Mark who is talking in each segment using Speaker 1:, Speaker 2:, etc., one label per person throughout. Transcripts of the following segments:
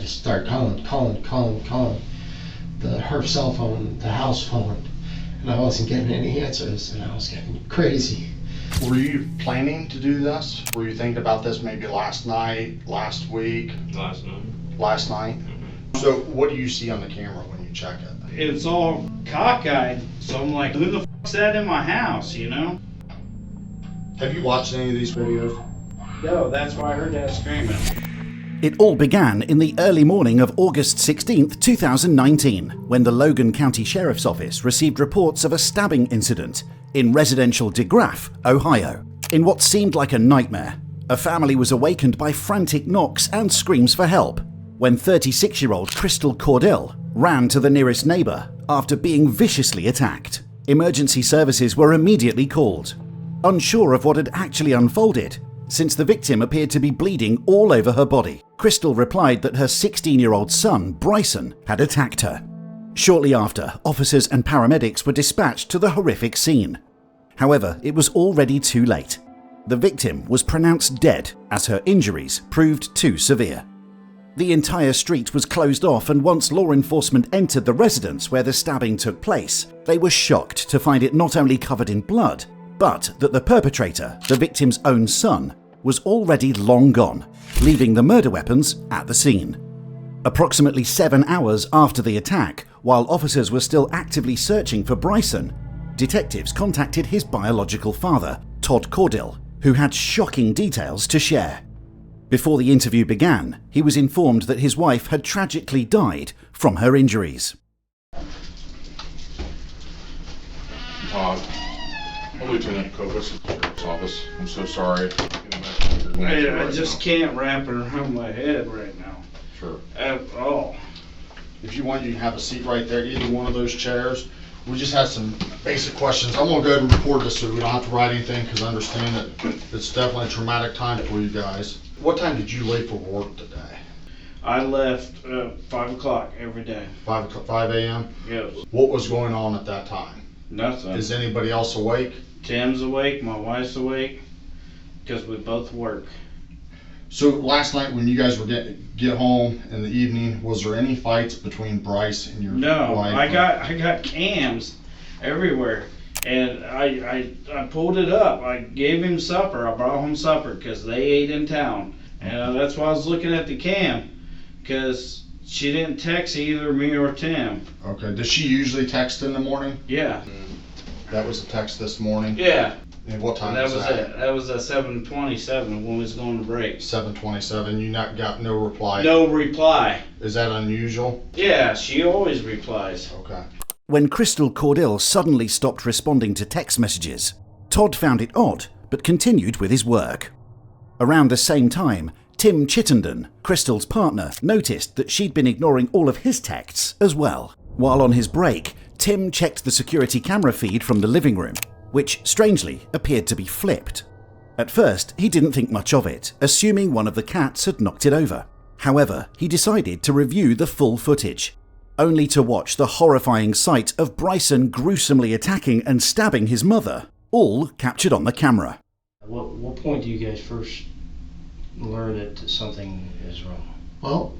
Speaker 1: just started calling her cell phone, the house phone, and I wasn't getting any answers, and I was getting crazy.
Speaker 2: Were you planning to do this? Were you thinking about this maybe last night, last week?
Speaker 3: Last night.
Speaker 2: Last night?
Speaker 3: Mm-hmm.
Speaker 2: So what do you see on the camera when you check it?
Speaker 4: It's all cockeyed, so I'm like, who the fuck's that in my house, you know?
Speaker 2: Have you watched any of these videos?
Speaker 4: No, that's why I heard that screaming.
Speaker 5: It all began in the early morning of August 16th, 2019, when the Logan County Sheriff's Office received reports of a stabbing incident in residential DeGraff, Ohio. In what seemed like a nightmare, a family was awakened by frantic knocks and screams for help when 36-year-old Crystal Caudill ran to the nearest neighbor after being viciously attacked. Emergency services were immediately called. Unsure of what had actually unfolded, since the victim appeared to be bleeding all over her body, Crystal replied that her 16-year-old son, Bryson, had attacked her. Shortly after, officers and paramedics were dispatched to the horrific scene. However, it was already too late. The victim was pronounced dead as her injuries proved too severe. The entire street was closed off, and once law enforcement entered the residence where the stabbing took place, they were shocked to find it not only covered in blood, but that the perpetrator, the victim's own son, was already long gone, leaving the murder weapons at the scene. Approximately 7 hours after the attack, while officers were still actively searching for Bryson, detectives contacted his biological father, Todd Caudill, who had shocking details to share. Before the interview began, he was informed that his wife had tragically died from her injuries.
Speaker 6: Todd, Lieutenant Caudill, Sheriff's Office. I'm so sorry.
Speaker 4: I just can't wrap it around my head right now.
Speaker 2: Sure.
Speaker 4: At all.
Speaker 2: If you want, you can have a seat right there, either one of those chairs. We just had some basic questions. I'm gonna go ahead and record this so we don't have to write anything, because I understand that it's definitely a traumatic time for you guys. What time did you leave for work today?
Speaker 4: I left 5 o'clock every day.
Speaker 2: 5 a.m.?
Speaker 4: Yes.
Speaker 2: What was going on at that time?
Speaker 4: Nothing.
Speaker 2: Is anybody else awake?
Speaker 4: Tim's awake, my wife's awake, because we both work.
Speaker 2: So last night when you guys were get home in the evening, was there any fights between Bryce and your wife?
Speaker 4: No, I got cams everywhere, and I pulled it up. I gave him supper. I brought home supper because they ate in town, and that's why I was looking at the cam, because she didn't text either me or Tim.
Speaker 2: Okay. Does she usually text in the morning?
Speaker 4: Yeah.
Speaker 2: That was a text this morning.
Speaker 4: Yeah.
Speaker 2: And what time
Speaker 4: that
Speaker 2: was that?
Speaker 4: It. That was at 7:27 when we was going to break.
Speaker 2: 7:27. You got no reply.
Speaker 4: No reply.
Speaker 2: Is that unusual?
Speaker 4: Yeah, she always replies.
Speaker 2: Okay.
Speaker 5: When Crystal Caudill suddenly stopped responding to text messages, Todd found it odd but continued with his work. Around the same time, Tim Chittenden, Crystal's partner, noticed that she'd been ignoring all of his texts as well. While on his break, Tim checked the security camera feed from the living room, which strangely appeared to be flipped. At first, he didn't think much of it, assuming one of the cats had knocked it over. However, he decided to review the full footage, only to watch the horrifying sight of Bryson gruesomely attacking and stabbing his mother, all captured on the camera.
Speaker 7: What point do you guys first learn that something is wrong?
Speaker 1: Well,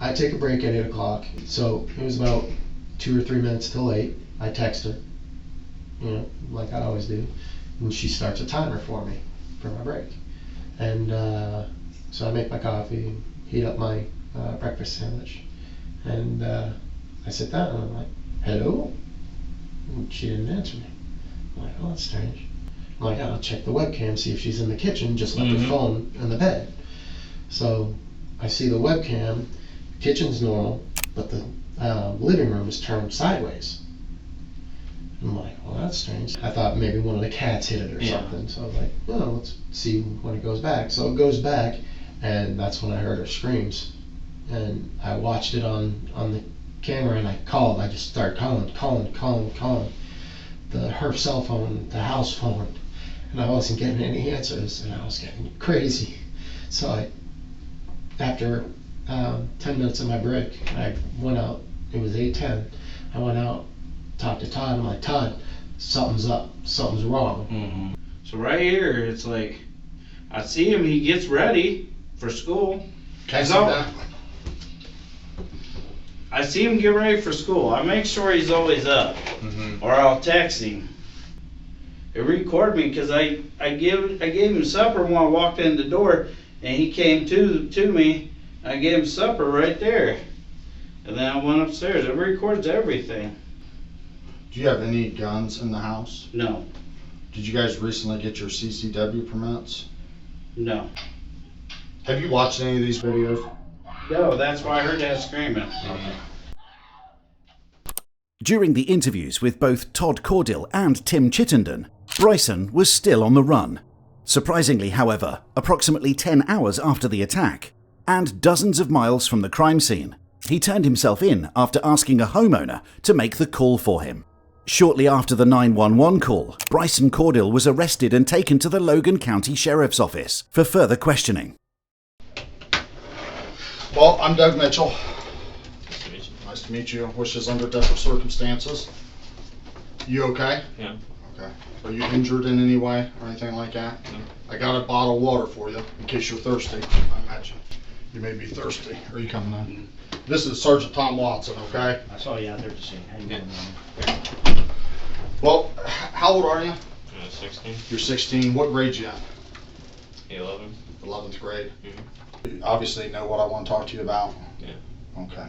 Speaker 1: I take a break at 8 o'clock, so it was about 2 or 3 minutes till 8. I text her, like I always do, and she starts a timer for me for my break. And so I make my coffee, heat up my breakfast sandwich, and I sit down and I'm like, hello? And she didn't answer me. I'm like, oh, that's strange. I'm like, I'll check the webcam, see if she's in the kitchen, just left her phone in the bed. So I see the webcam, kitchen's normal, but the living room is turned sideways. I'm like, well, that's strange. I thought maybe one of the cats hit it or something. So I was like, well, let's see when it goes back. So it goes back, and that's when I heard her screams. And I watched it on the camera, and I called. I just started calling her cell phone, the house phone, and I wasn't getting any answers, and I was getting crazy. So after 10 minutes of my break, I went out. It was 8:10. I went out, talked to Todd. I'm like, Todd, something's up, something's wrong.
Speaker 4: So right here, it's like, I see him. He gets ready for school.
Speaker 2: Can I sit down?
Speaker 4: I see him get ready for school. I make sure he's always up,
Speaker 6: Mm-hmm.
Speaker 4: or I'll text him. It recorded me because I gave him supper when I walked in the door, and he came to me. I gave him supper right there, and then I went upstairs. It records everything.
Speaker 2: Do you have any guns in the house?
Speaker 4: No,
Speaker 2: Did you guys recently get your CCW permits?
Speaker 4: no,
Speaker 2: Have you watched any of these videos?
Speaker 4: no. That's why I heard that screaming.
Speaker 5: During the interviews with both Todd Caudill and Tim Chittenden, Bryson was still on the run. Surprisingly, however, approximately 10 hours after the attack, and dozens of miles from the crime scene, he turned himself in after asking a homeowner to make the call for him. Shortly after the 911 call, Brycen Caudill was arrested and taken to the Logan County Sheriff's Office for further questioning.
Speaker 2: Well, I'm Doug Mitchell. Nice to meet you. Wishes under different circumstances. You okay?
Speaker 6: Yeah.
Speaker 2: Okay. Are you injured in any way or anything like that?
Speaker 6: No.
Speaker 2: I got a bottle of water for you in case you're thirsty. I imagine you may be thirsty. Are you coming in? This is Sergeant Tom Watson, okay?
Speaker 7: I saw you out there just saying, how you doing?
Speaker 2: Well, how old are you?
Speaker 6: 16.
Speaker 2: You're 16. What grade you in?
Speaker 6: 11.
Speaker 2: 11th grade.
Speaker 6: Mhm.
Speaker 2: You obviously know what I want to talk to you about.
Speaker 6: Yeah.
Speaker 2: Okay.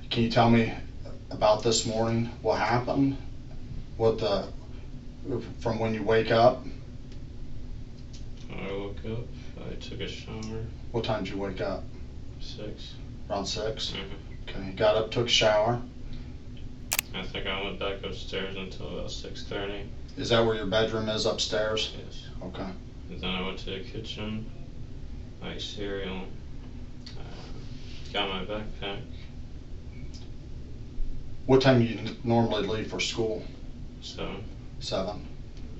Speaker 2: Can you tell me about this morning? What happened? From when you wake up?
Speaker 6: I woke up, I took a shower,
Speaker 2: What time did you wake up?
Speaker 6: 6.
Speaker 2: Around 6?
Speaker 6: Mm-hmm.
Speaker 2: Okay. You got up, took a shower.
Speaker 6: I think I went back upstairs until about 6:30.
Speaker 2: Is that where your bedroom is upstairs?
Speaker 6: Yes.
Speaker 2: Okay.
Speaker 6: And then I went to the kitchen, ate cereal, got my backpack.
Speaker 2: What time do you normally leave for school?
Speaker 6: 7.
Speaker 2: 7.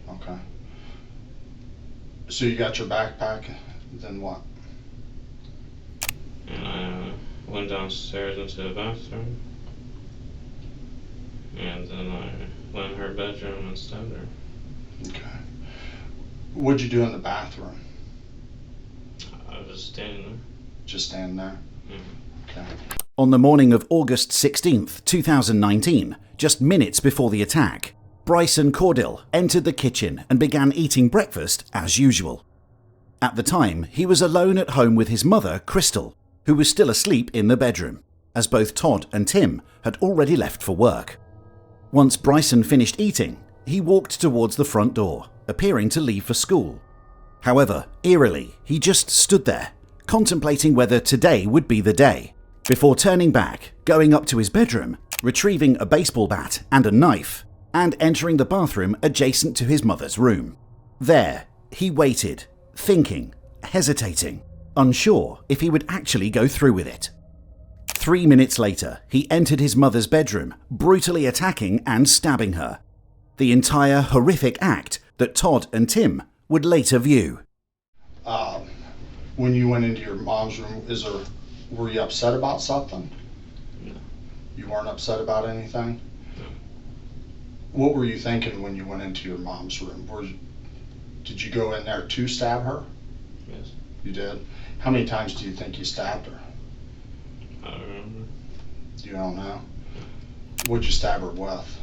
Speaker 2: Okay. So you got your backpack, then what?
Speaker 6: And I went downstairs into the bathroom. And then I went in her bedroom and stabbed her.
Speaker 2: Okay. What'd you do in the bathroom?
Speaker 6: I was just standing there.
Speaker 2: Just standing there?
Speaker 6: Mhm.
Speaker 2: Okay.
Speaker 5: On the morning of August 16th, 2019, just minutes before the attack, Brycen Caudill entered the kitchen and began eating breakfast as usual. At the time, he was alone at home with his mother, Crystal, who was still asleep in the bedroom, as both Todd and Tim had already left for work. Once Bryson finished eating, he walked towards the front door, appearing to leave for school. However, eerily, he just stood there, contemplating whether today would be the day, before turning back, going up to his bedroom, retrieving a baseball bat and a knife, and entering the bathroom adjacent to his mother's room. There, he waited, thinking, hesitating, unsure if he would actually go through with it. 3 minutes later, he entered his mother's bedroom, brutally attacking and stabbing her. The entire horrific act that Todd and Tim would later view.
Speaker 2: When you went into your mom's room, were you upset about something?
Speaker 6: No.
Speaker 2: You weren't upset about anything?
Speaker 6: No.
Speaker 2: What were you thinking when you went into your mom's room? Did you go in there to stab her?
Speaker 6: Yes.
Speaker 2: You did? How many times do you think you stabbed her?
Speaker 6: I don't remember.
Speaker 2: You don't know? What'd you stab her with?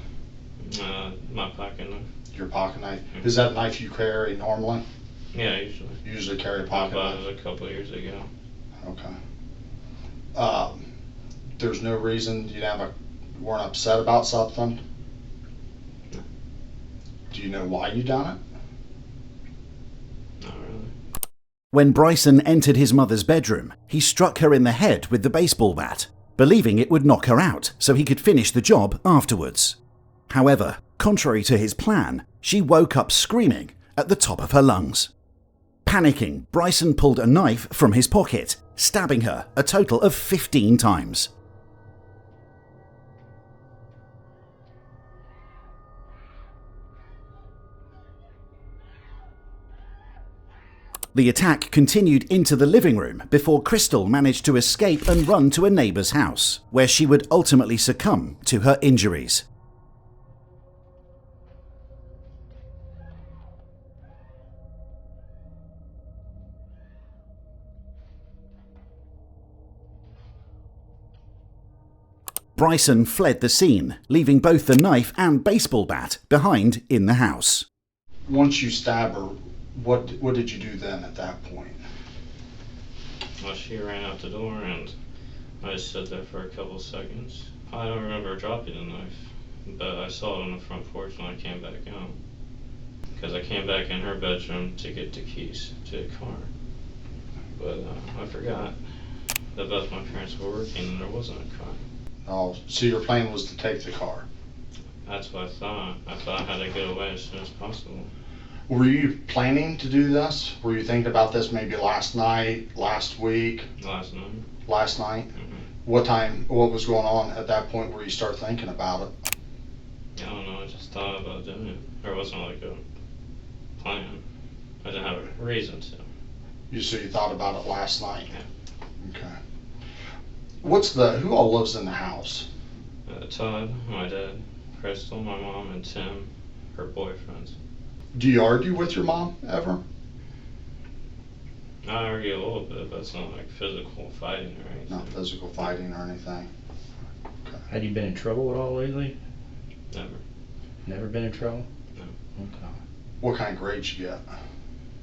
Speaker 6: My pocket knife.
Speaker 2: Your pocket knife? Is that a knife you carry normally?
Speaker 6: Yeah, usually.
Speaker 2: You usually carry a
Speaker 6: I
Speaker 2: pocket
Speaker 6: bought
Speaker 2: knife?
Speaker 6: it a couple of years ago.
Speaker 2: Okay. There's no reason you weren't upset about something?
Speaker 6: No.
Speaker 2: Do you know why you done it?
Speaker 6: Not really.
Speaker 5: When Bryson entered his mother's bedroom, he struck her in the head with the baseball bat, believing it would knock her out so he could finish the job afterwards. However, contrary to his plan, she woke up screaming at the top of her lungs. Panicking, Bryson pulled a knife from his pocket, stabbing her a total of 15 times. The attack continued into the living room before Crystal managed to escape and run to a neighbor's house, where she would ultimately succumb to her injuries. Bryson fled the scene, leaving both the knife and baseball bat behind in the house.
Speaker 2: Once you stab her, what did you do then at that point?
Speaker 6: Well, she ran out the door and I just stood there for a couple seconds. I don't remember dropping the knife, but I saw it on the front porch when I came back out. Because I came back in her bedroom to get the keys to the car. But I forgot that both my parents were working and there wasn't a car.
Speaker 2: Oh, so your plan was to take the car.
Speaker 6: That's what I thought. I thought I had to get away as soon as possible.
Speaker 2: Were you planning to do this? Were you thinking about this maybe last night, last week?
Speaker 6: Last night.
Speaker 2: Last night?
Speaker 6: Mm-hmm.
Speaker 2: What was going on at that point where you start thinking about it?
Speaker 6: I don't know, I just thought about doing it. There wasn't like a plan. I didn't have a reason to.
Speaker 2: So you thought about it last night?
Speaker 6: Yeah.
Speaker 2: Okay. Who all lives in the house?
Speaker 6: Todd, my dad, Crystal, my mom, and Tim, her boyfriends.
Speaker 2: Do you argue with your mom ever?
Speaker 6: I argue a little bit, but it's not like physical fighting or anything.
Speaker 2: Not physical fighting or anything? Okay.
Speaker 7: Had you been in trouble at all lately?
Speaker 6: Never.
Speaker 7: Never been in trouble?
Speaker 6: No.
Speaker 7: Okay.
Speaker 2: What kind of grades you get?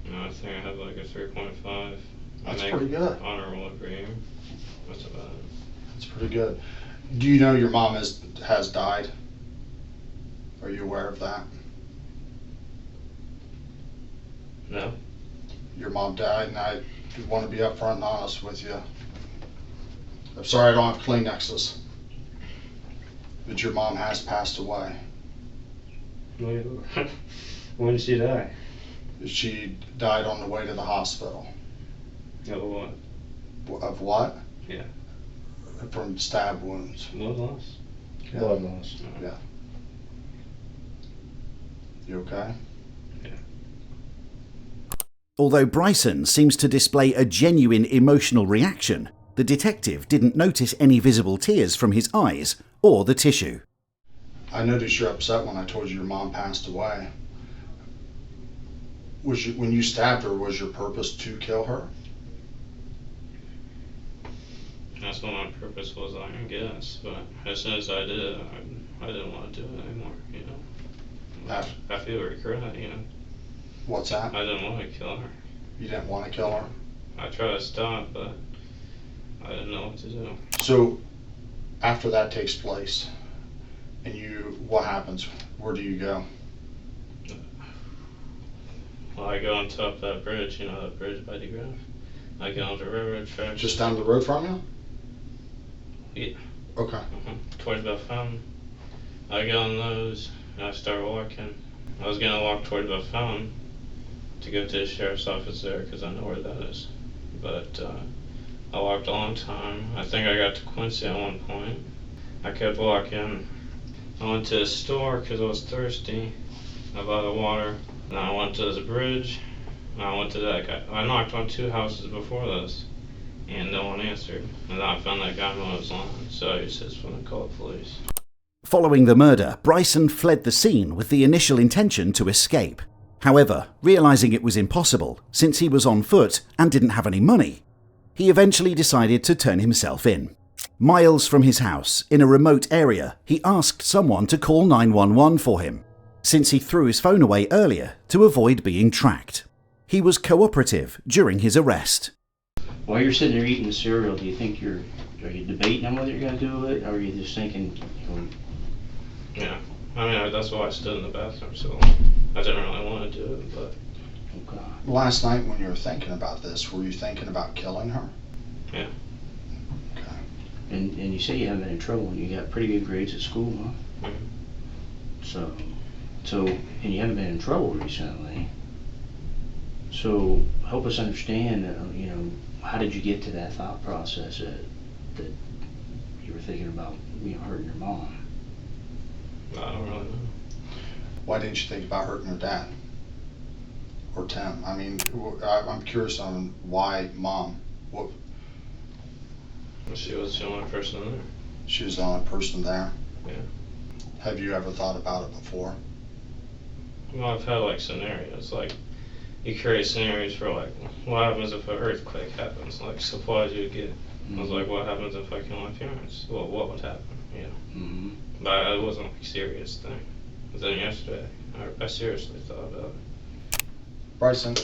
Speaker 6: No, I think I have like a 3.5.
Speaker 2: That's
Speaker 6: I make
Speaker 2: pretty good.
Speaker 6: honor roll every year. That's about it.
Speaker 2: That's pretty good. Do you know your mom has died? Are you aware of that?
Speaker 6: No.
Speaker 2: Your mom died, and I want to be upfront and honest with you. I'm sorry I don't have Kleenexes, but your mom has passed away.
Speaker 6: When did she die?
Speaker 2: She died on the way to the hospital.
Speaker 6: Of what?
Speaker 2: Of what?
Speaker 6: Yeah.
Speaker 2: From stab wounds.
Speaker 6: Blood loss?
Speaker 2: Yeah.
Speaker 7: Blood loss.
Speaker 2: Yeah. You okay?
Speaker 5: Although Bryson seems to display a genuine emotional reaction, the detective didn't notice any visible tears from his eyes or the tissue.
Speaker 2: I noticed you're upset when I told you your mom passed away. When you stabbed her, was your purpose to kill her?
Speaker 6: That's what my purpose was, I guess. But as soon as I did it, I didn't want to do it anymore, you know. I feel regret, you know.
Speaker 2: What's that?
Speaker 6: I didn't want to kill her.
Speaker 2: You didn't want to kill her?
Speaker 6: I tried to stop, but I didn't know what to do.
Speaker 2: So, after that takes place, and what happens? Where do you go?
Speaker 6: Well, I go on top of that bridge, you know, that bridge by DeGraff. I get on the railroad tracks.
Speaker 2: Just down the road from you?
Speaker 6: Yeah.
Speaker 2: Okay.
Speaker 6: Towards the fountain. I get on those, and I start walking. I was gonna walk towards the fountain to go to the sheriff's office there, because I know where that is. But I walked a long time. I think I got to Quincy at one point. I kept walking. I went to the store because I was thirsty. I bought the water. And I went to the bridge. And I went to that guy. I knocked on 2 houses before this, and no one answered. And then I found that guy on his lawn. So he says, "I'm gonna call the police."
Speaker 5: Following the murder, Bryson fled the scene with the initial intention to escape. However, realizing it was impossible, since he was on foot and didn't have any money, he eventually decided to turn himself in. Miles from his house, in a remote area, he asked someone to call 911 for him, since he threw his phone away earlier to avoid being tracked. He was cooperative during his arrest.
Speaker 7: While you're sitting there eating the cereal, are you debating on whether you're going to do it, or are you just thinking,
Speaker 6: Yeah. I mean, that's why I stood in the bathroom so I didn't really want to do it, but...
Speaker 7: okay.
Speaker 2: Last night when you were thinking about this, were you thinking about killing her?
Speaker 6: Yeah.
Speaker 2: Okay.
Speaker 7: And you say you haven't been in trouble, and you got pretty good grades at school, huh?
Speaker 6: Mhm.
Speaker 7: So, and you haven't been in trouble recently. So, help us understand, how did you get to that thought process that you were thinking about, hurting your mom?
Speaker 6: I don't really know.
Speaker 2: Why didn't you think about hurting her dad? Or Tim? I mean, I'm curious on why mom. What?
Speaker 6: She was the only person there.
Speaker 2: She was the only person there?
Speaker 6: Yeah.
Speaker 2: Have you ever thought about it before?
Speaker 6: Well, I've had like scenarios, like you create scenarios for like what happens if an earthquake happens, like supplies you get, I was like, what happens if I kill my parents? Well, what would happen? You know.
Speaker 7: Mm-hmm.
Speaker 6: But it wasn't like a serious thing. But then yesterday, I seriously thought about it.
Speaker 2: Bryson,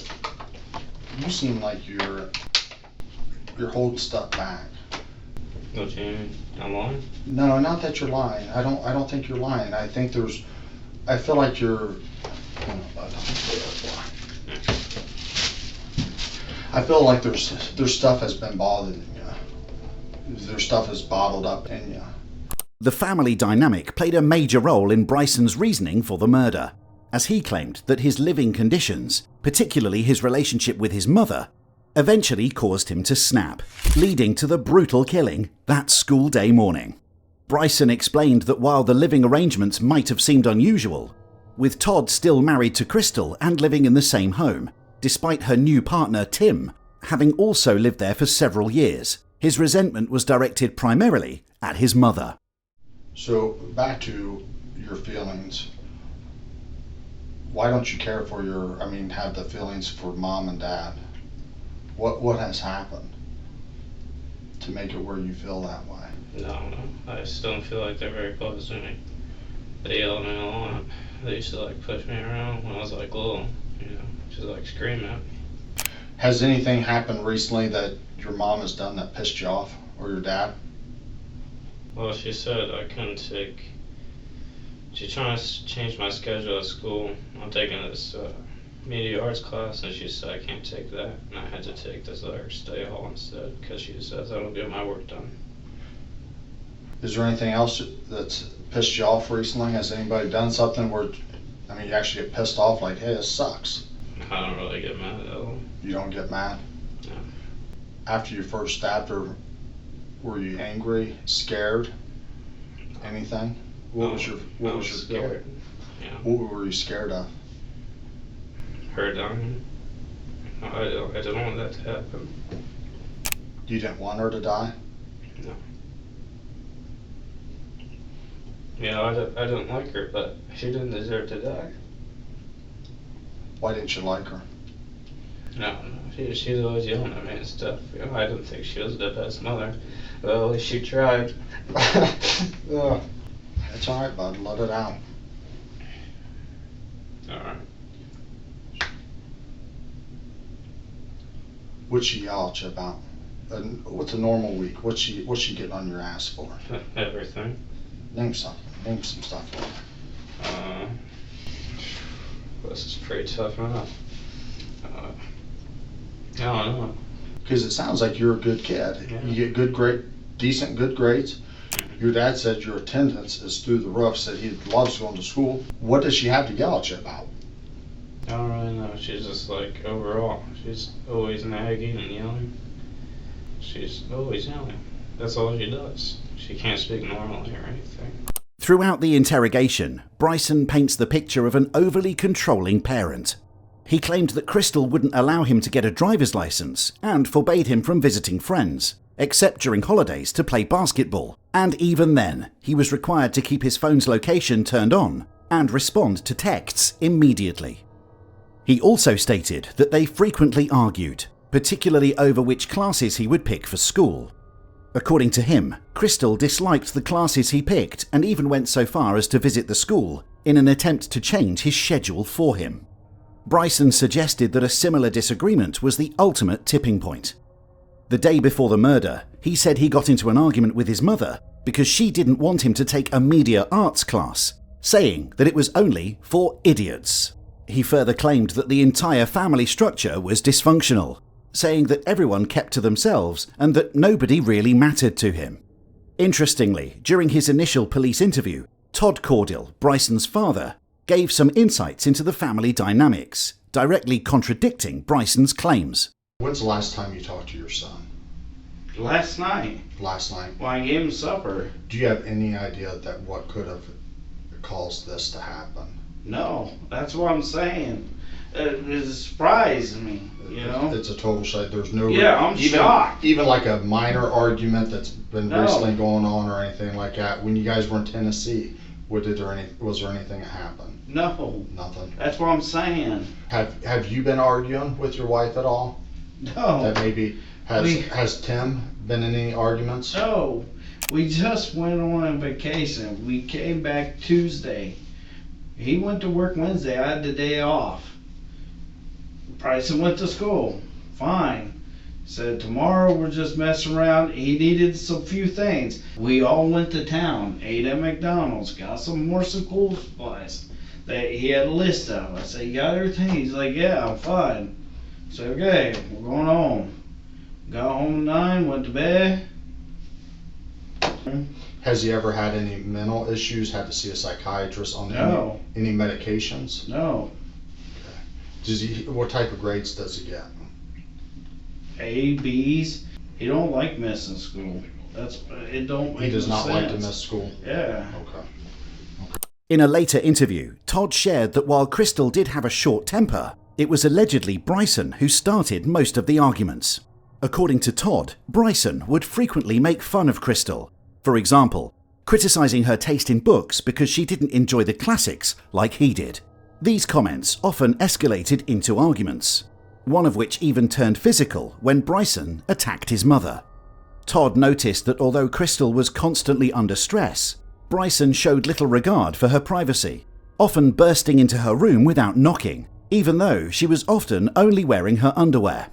Speaker 2: you seem like you're holding stuff back.
Speaker 6: What you mean? I'm lying?
Speaker 2: No, not that you're lying. I don't think you're lying. I feel like you're. I feel like there's stuff has been bothering you. There's stuff is bottled up in you.
Speaker 5: The family dynamic played a major role in Bryson's reasoning for the murder, as he claimed that his living conditions, particularly his relationship with his mother, eventually caused him to snap, leading to the brutal killing that school day morning. Bryson explained that while the living arrangements might have seemed unusual, with Todd still married to Crystal and living in the same home, despite her new partner Tim having also lived there for several years, his resentment was directed primarily at his mother.
Speaker 2: So back to your feelings. Why don't you care for have the feelings for mom and dad? What has happened to make it where you feel that way?
Speaker 6: No. I just don't feel like they're very close to me. They yell at me a lot. They used to like push me around when I was like little, you know, just like scream at me.
Speaker 2: Has anything happened recently that your mom has done that pissed you off, or your dad?
Speaker 6: Well, she said I couldn't take. She's trying to change my schedule at school. I'm taking this media arts class, and she said I can't take that, and I had to take this other study hall instead because she says I don't get my work done.
Speaker 2: Is there anything else that's pissed you off recently? Has anybody done something where, you actually get pissed off, like, hey, this sucks?
Speaker 6: I don't really get mad at all.
Speaker 2: You don't get mad?
Speaker 6: No.
Speaker 2: After you first stabbed her, were you angry, scared, anything? What was your
Speaker 6: scared? Yeah.
Speaker 2: What were you scared of?
Speaker 6: Her dying. I didn't want that to happen.
Speaker 2: You didn't want her to die?
Speaker 6: No. Yeah, I didn't like her, but she didn't deserve to die.
Speaker 2: Why didn't you like her?
Speaker 6: No, she's always yelling at me and stuff. You know, I didn't think she was the best mother, but at least she tried.
Speaker 2: Ugh. It's all right, bud. Let it out.
Speaker 6: All right.
Speaker 2: What'd she yell at you about? What's a normal week? What's she getting on your ass for?
Speaker 6: Everything.
Speaker 2: Name something. Name some stuff.
Speaker 6: This is pretty tough enough. I don't know.
Speaker 2: Because it sounds like you're a good kid.
Speaker 6: Yeah.
Speaker 2: You get decent good grades. Your dad said your attendance is through the roof, said he loves going to school. What does she have to yell at you about?
Speaker 6: I don't really know. She's just like, overall, she's always nagging and yelling. She's always yelling. That's all she does. She can't speak normally or anything.
Speaker 5: Throughout the interrogation, Bryson paints the picture of an overly controlling parent. He claimed that Crystal wouldn't allow him to get a driver's license and forbade him from visiting friends, except during holidays to play basketball. And even then, he was required to keep his phone's location turned on and respond to texts immediately. He also stated that they frequently argued, particularly over which classes he would pick for school. According to him, Crystal disliked the classes he picked and even went so far as to visit the school in an attempt to change his schedule for him. Bryson suggested that a similar disagreement was the ultimate tipping point. The day before the murder, he said he got into an argument with his mother because she didn't want him to take a media arts class, saying that it was only for idiots. He further claimed that the entire family structure was dysfunctional, saying that everyone kept to themselves and that nobody really mattered to him. Interestingly, during his initial police interview, Todd Caudill, Bryson's father, gave some insights into the family dynamics, directly contradicting Bryson's claims.
Speaker 2: When's the last time you talked to your son?
Speaker 4: Last night.
Speaker 2: Last night?
Speaker 4: When I gave him supper.
Speaker 2: Do you have any idea that what could have caused this to happen?
Speaker 4: No, that's what I'm saying. It surprised me, you know?
Speaker 2: It's a total shite. There's no...
Speaker 4: Yeah, I'm shocked.
Speaker 2: Even like a minor argument that's been
Speaker 4: No.
Speaker 2: recently going on or anything like that. When you guys were in Tennessee, was there anything that happened?
Speaker 4: No,
Speaker 2: Nothing.
Speaker 4: that's what I'm saying.
Speaker 2: Have you been arguing with your wife at all?
Speaker 4: No.
Speaker 2: That maybe has Tim been in any arguments?
Speaker 4: So, we just went on a vacation. We came back Tuesday. He went to work Wednesday. I had the day off. Bryson went to school. Fine. Said tomorrow we're just messing around. He needed some few things. We all went to town, ate at McDonald's, got some more school supplies that he had a list of. I said, you got everything? He's like, yeah, I'm fine. I said, okay, we're going home. Got home at 9, went to bed.
Speaker 2: Has he ever had any mental issues? Had to see a psychiatrist on
Speaker 4: No.
Speaker 2: any medications?
Speaker 4: No.
Speaker 2: Does he? What type of grades does he get?
Speaker 4: A, B's. He don't like missing school. It don't make
Speaker 2: He does
Speaker 4: no
Speaker 2: not
Speaker 4: sense.
Speaker 2: like to miss school.
Speaker 4: Yeah.
Speaker 2: Okay.
Speaker 5: In a later interview, Todd shared that while Crystal did have a short temper, it was allegedly Bryson who started most of the arguments. According to Todd, Bryson would frequently make fun of Crystal. For example, criticizing her taste in books because she didn't enjoy the classics like he did. These comments often escalated into arguments, one of which even turned physical when Bryson attacked his mother. Todd noticed that although Crystal was constantly under stress, Bryson showed little regard for her privacy, often bursting into her room without knocking, even though she was often only wearing her underwear.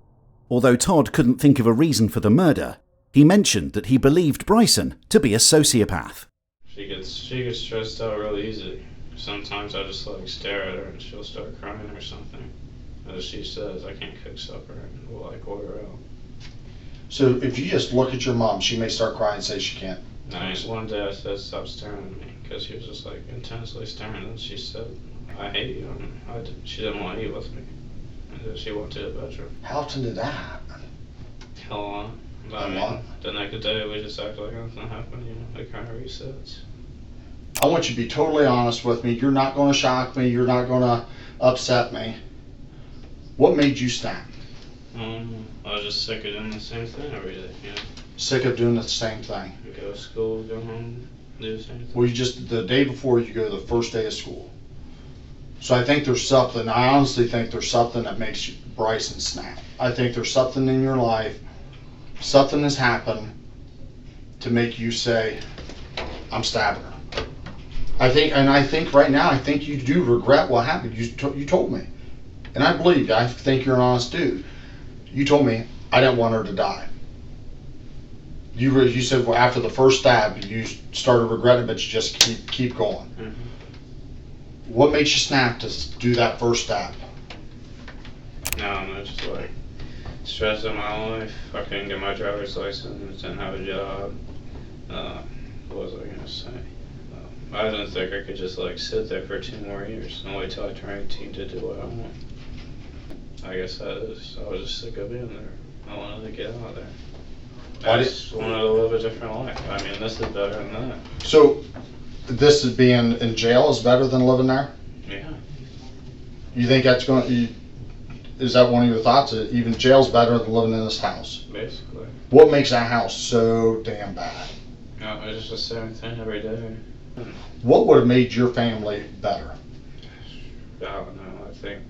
Speaker 5: Although Todd couldn't think of a reason for the murder, he mentioned that he believed Bryson to be a sociopath.
Speaker 6: She gets stressed out real easy. Sometimes I just like stare at her and she'll start crying or something. As she says, I can't cook supper, and we'll like order out.
Speaker 2: So if you just look at your mom, she may start crying and say she can't.
Speaker 6: One day I said, stop staring at me, because she was just like intensely staring, and she said, I hate you, and she didn't want to eat with me. And then she went to the bedroom.
Speaker 2: How often did that happen?
Speaker 6: Hell on. But
Speaker 2: A lot?
Speaker 6: the next day we just act like nothing happened, you know, it kind of resets.
Speaker 2: I want you to be totally honest with me. You're not going to shock me. You're not going to upset me. What made you snap?
Speaker 6: I was just sick of doing the same thing every day, you know.
Speaker 2: Sick of doing the same thing.
Speaker 6: Go to school, go home, do the same thing.
Speaker 2: Well, the day before you go the first day of school. So I think there's something, I honestly think there's something that makes Bryson snap. I think there's something in your life, something has happened to make you say, I'm stabbing her. I think right now, I think you do regret what happened. You told me. And I believe you. I think you're an honest dude. You told me I didn't want her to die. You said well, after the first stab, you started regretting, but you just keep going.
Speaker 6: Mm-hmm.
Speaker 2: What makes you snap to do that first stab?
Speaker 6: No, just like stress in my life. I couldn't get my driver's license, didn't have a job. What was I gonna say? I didn't think I could just like sit there for 2 more years and wait till I turned 18 to do what I want. I guess I was just sick of being there. I wanted to get out of there. I just wanted to live a different life. I mean, this is better than that.
Speaker 2: So, this is being in jail is better than living there?
Speaker 6: Yeah.
Speaker 2: You think that's is that one of your thoughts? That even jail's better than living in this house?
Speaker 6: Basically.
Speaker 2: What makes that house so damn bad?
Speaker 6: No, it's just the same thing every day.
Speaker 2: What would have made your family better?
Speaker 6: I don't know, I think.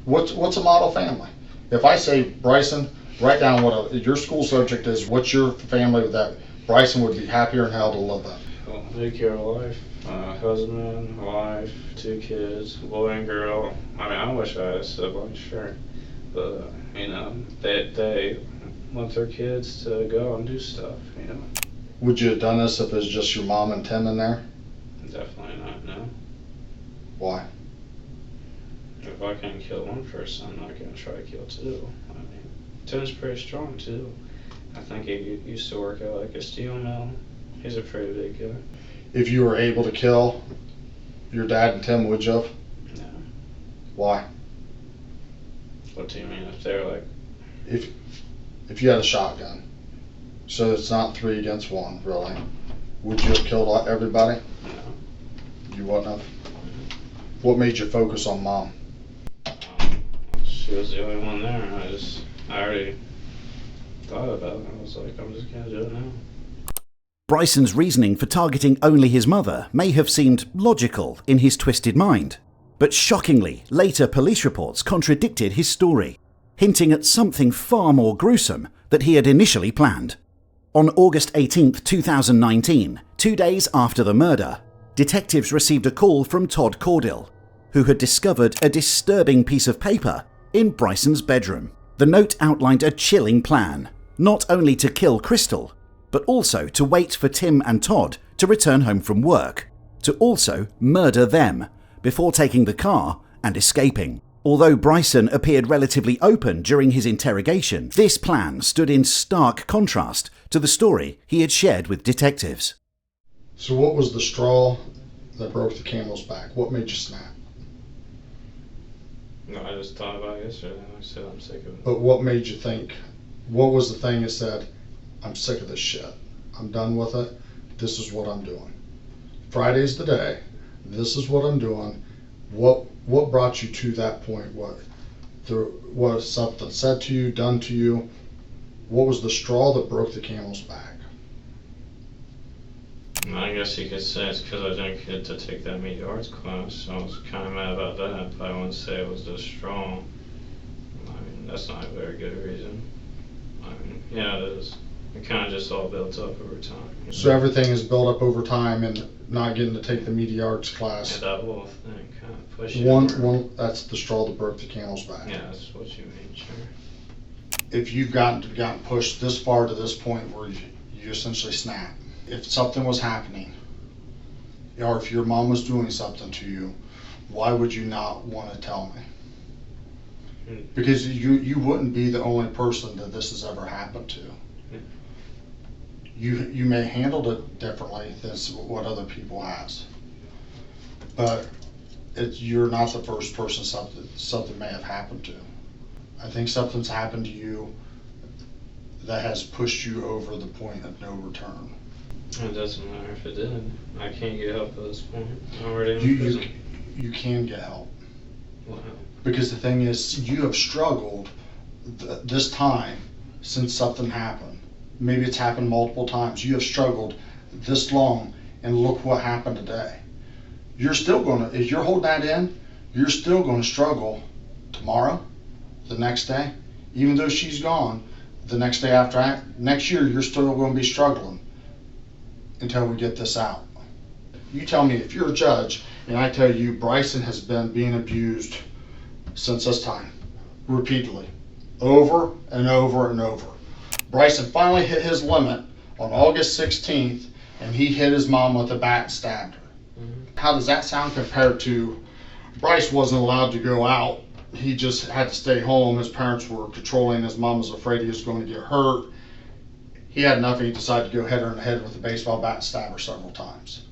Speaker 2: What's a model family? If I say, Bryson, write down what your school subject is, what's your family that Bryson would be happier in hell to live in?
Speaker 6: Well, nuclear life, husband, wife, 2 kids, boy and girl. I mean, I wish I had a sibling, sure. But, you know, they want their kids to go and do stuff, you know.
Speaker 2: Would you have done this if it was just your mom and Tim in there?
Speaker 6: Definitely not, no.
Speaker 2: Why?
Speaker 6: If I can kill one person, I'm not going to try to kill 2. I mean, Tim's pretty strong, too. I think he used to work at like a steel mill. He's a pretty big guy.
Speaker 2: If you were able to kill your dad and Tim, would you have?
Speaker 6: No.
Speaker 2: Why?
Speaker 6: What do you mean? If they're like...
Speaker 2: If you had a shotgun, so it's not 3 against 1, really, would you have killed everybody?
Speaker 6: No.
Speaker 2: You wouldn't have? What made you focus on mom?
Speaker 6: She was the only one there. I already thought about it. I was like, I'm just gonna do it now.
Speaker 5: Bryson's reasoning for targeting only his mother may have seemed logical in his twisted mind, but shockingly, later police reports contradicted his story. hinting at something far more gruesome that he had initially planned. On August 18, 2019, 2 days after the murder, detectives received a call from Todd Caudill, who had discovered a disturbing piece of paper in Bryson's bedroom. The note outlined a chilling plan, not only to kill Crystal, but also to wait for Tim and Todd to return home from work, to also murder them before taking the car and escaping. Although Bryson appeared relatively open during his interrogation, this plan stood in stark contrast to the story he had shared with detectives.
Speaker 2: So what was the straw that broke the camel's back? What made you snap?
Speaker 6: No, I just thought about it yesterday and I said I'm sick of it.
Speaker 2: But what made you think? What was the thing that said, I'm sick of this shit. I'm done with it. This is what I'm doing. Friday's the day. This is what I'm doing. What brought you to that point? What was something said to you, done to you? What was the straw that broke the camel's back?
Speaker 6: I guess you could say it's because I didn't get to take that media arts class, so I was kind of mad about that, but I wouldn't say it was this strong. I mean, that's not a very good reason. I mean, yeah, it is. It kind of just all built up over time.
Speaker 2: So everything is built up over time and not getting to take the media arts class.
Speaker 6: Yeah, that whole thing kind of pushed you.
Speaker 2: That's the straw that broke the camel's back.
Speaker 6: Yeah, that's what you mean, sure.
Speaker 2: If you've gotten pushed this far to this point where you essentially snap, if something was happening, or if your mom was doing something to you, why would you not want to tell me? Because you wouldn't be the only person that this has ever happened to. You may handle it differently than what other people has, but you're not the first person something may have happened to. I think something's happened to you that has pushed you over the point of no return.
Speaker 6: It doesn't matter if it did. I can't get help at this point. I'm already in prison.
Speaker 2: You can get help.
Speaker 6: Wow.
Speaker 2: Because the thing is, you have struggled this time since something happened. Maybe it's happened multiple times. You have struggled this long, and look what happened today. You're still gonna, if you're holding that in, you're still gonna struggle tomorrow, the next day. Even though she's gone, the next day after that, next year, you're still gonna be struggling until we get this out. You tell me if you're a judge, and I tell you Bryson has been being abused since this time, repeatedly, over and over and over. Bryson finally hit his limit on August 16th, and he hit his mom with a bat and stabbed her. How does that sound compared to Bryce wasn't allowed to go out? He just had to stay home. His parents were controlling. His mom was afraid he was going to get hurt. He had enough, and he decided to go hit her in the head with a baseball bat and stab her several times.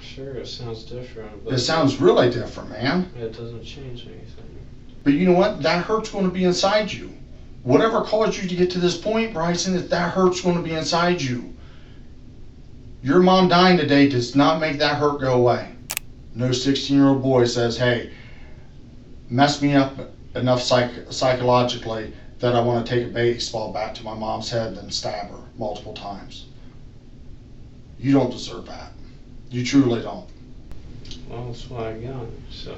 Speaker 6: Sure, it sounds different. But
Speaker 2: it sounds really different, man.
Speaker 6: It doesn't change anything.
Speaker 2: But you know what? That hurt's going to be inside you. Whatever caused you to get to this point, Bryson, that hurt's going to be inside you. Your mom dying today does not make that hurt go away. No 16-year-old boy says, hey, mess me up enough psychologically that I want to take a baseball bat to my mom's head and stab her multiple times. You don't deserve that. You truly don't.
Speaker 6: Well, that's why I got it, so.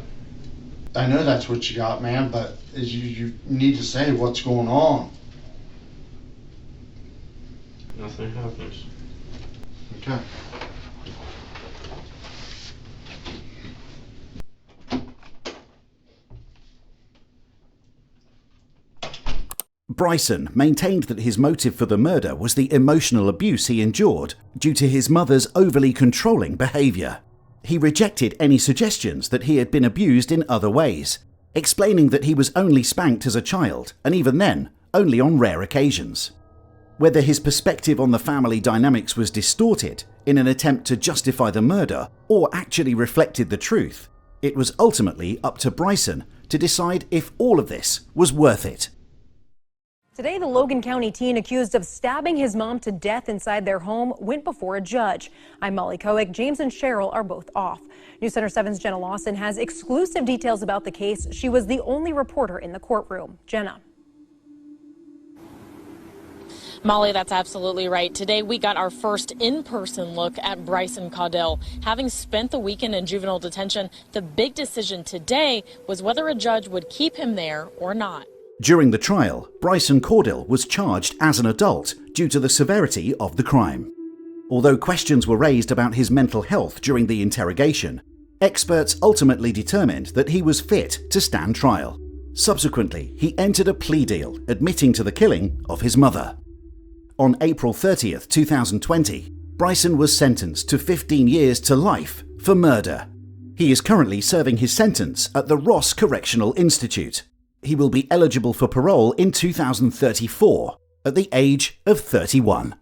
Speaker 2: I know that's what you got, man, but you need to say what's going on.
Speaker 6: Nothing happens.
Speaker 2: Okay.
Speaker 5: Bryson maintained that his motive for the murder was the emotional abuse he endured due to his mother's overly controlling behaviour. He rejected any suggestions that he had been abused in other ways, explaining that he was only spanked as a child, and even then, only on rare occasions. Whether his perspective on the family dynamics was distorted in an attempt to justify the murder or actually reflected the truth, it was ultimately up to Bryson to decide if all of this was worth it.
Speaker 3: Today, the Logan County teen accused of stabbing his mom to death inside their home went before a judge. I'm Molly Koick. James and Cheryl are both off. News Center 7's Jenna Lawson has exclusive details about the case. She was the only reporter in the courtroom. Jenna.
Speaker 8: Molly, that's absolutely right. Today we got our first in-person look at Brycen Caudill. Having spent the weekend in juvenile detention, the big decision today was whether a judge would keep him there or not.
Speaker 5: During the trial, Brycen Caudill was charged as an adult due to the severity of the crime. Although questions were raised about his mental health during the interrogation, experts ultimately determined that he was fit to stand trial. Subsequently, he entered a plea deal admitting to the killing of his mother. On April 30th, 2020, Bryson was sentenced to 15 years to life for murder. He is currently serving his sentence at the Ross Correctional Institute. He will be eligible for parole in 2034 at the age of 31.